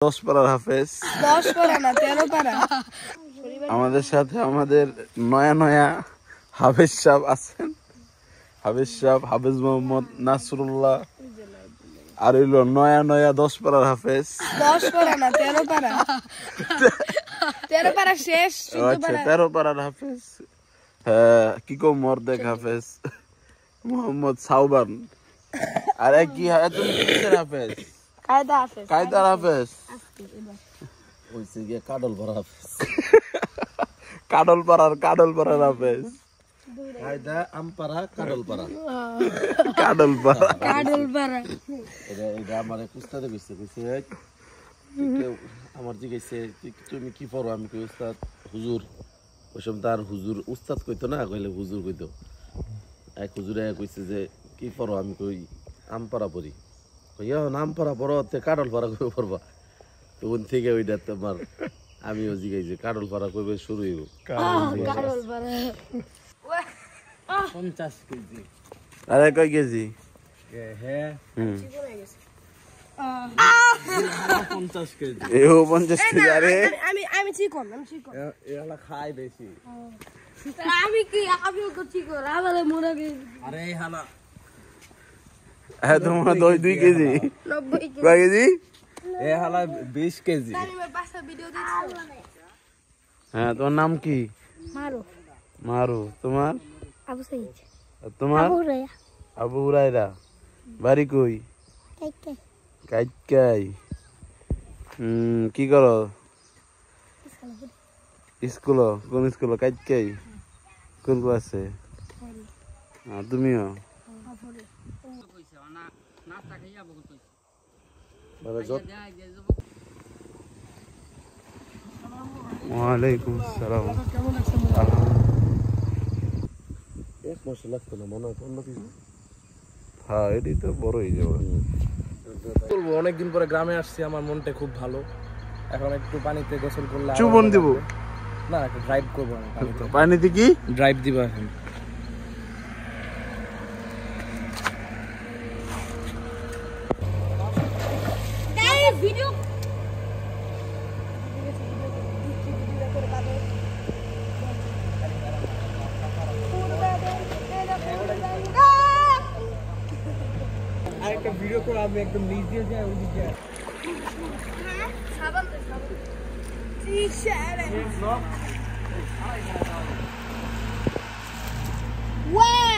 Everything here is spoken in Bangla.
10 পারার হাফেজ 10 পারা না 13 পারা আমাদের সাথে আমাদের নয়া হাফেজ সাহেব আছেন হাফেজ সাহেব হাফেজ মোহাম্মদ নাসরুল্লাহ আর হইলো নয়া 10 পারার হাফেজ 10 পারা না 13 পারা 13 পারা শেষ 13 পারার হাফেজ হ্যাঁ কি কম মর্দেক হাফেজ মোহাম্মদ সাউবান আরে কি তুমি কিসের হাফেজ কায়দার হাফেজ ওইছে গিয়ে কাডল পাড়া হাফেজ কাডল পাড়ার হাফেজ কায়দা আমপাড়া কাডল পাড়া এটা আমার উস্তাদে কইছে আমার জিজ্ঞেসে তুমি কি পড়ো আমি কই উস্তাদ হুজুর ওইসব তার হুজুর উস্তাদ কইতো না কইলে হুজুর কইতো এক হুজুরে কইছে যে কি পড়ো আমি কই আমপাড়া পড়ি কইয়া আমপাড়া পড়ো তে কাডল পাড়া কই পড়বা তো ওন থেকে ওইটা তোমার আমিও জিজ্ঞাসি কাডল পাড়া কইবে শুরু হইব কাডল পারা 50 কেজি আরে কই কেজি হ্যাঁ 50 কেজি এও 50 কেজি আরে আমি চিকন এলা খাই বেশি আমি তো চিকন আমারে মোরা আরে হালা হ্যাঁ তোমার 2 কেজি 90 কয় কেজি এ হালা 20 কেজি হ্যাঁ তোমার নাম কি মারু তোমার আবু সাইদ আর তোমার আবু হুরায়রা বাড়ি কই কাইকাই কি করো স্কুল কোন স্কুল কাইকাই কোন ক্লাসে তুমিও ওয়ালাইকুম আসসালাম এক মাস লাগতো না মনে হয় অন্য কিছু হ্যাঁ এটাই তো বড় হয়ে যাবে বলবো অনেকদিন পরে গ্রামে আসছি আমার মনটা খুব ভালো এখন একটু পানিতে গোসল করলে চুবন দিব না একটু ড্রাইভ করবো আমি পানিতে পানিতে কি ড্রাইভ দিব এখন ভিডিও আরেকটা ভিডিও করে আমি একদম নিচ দিয়ে যাই ওই দিকে সাবান টি-শার্ট ওয়াও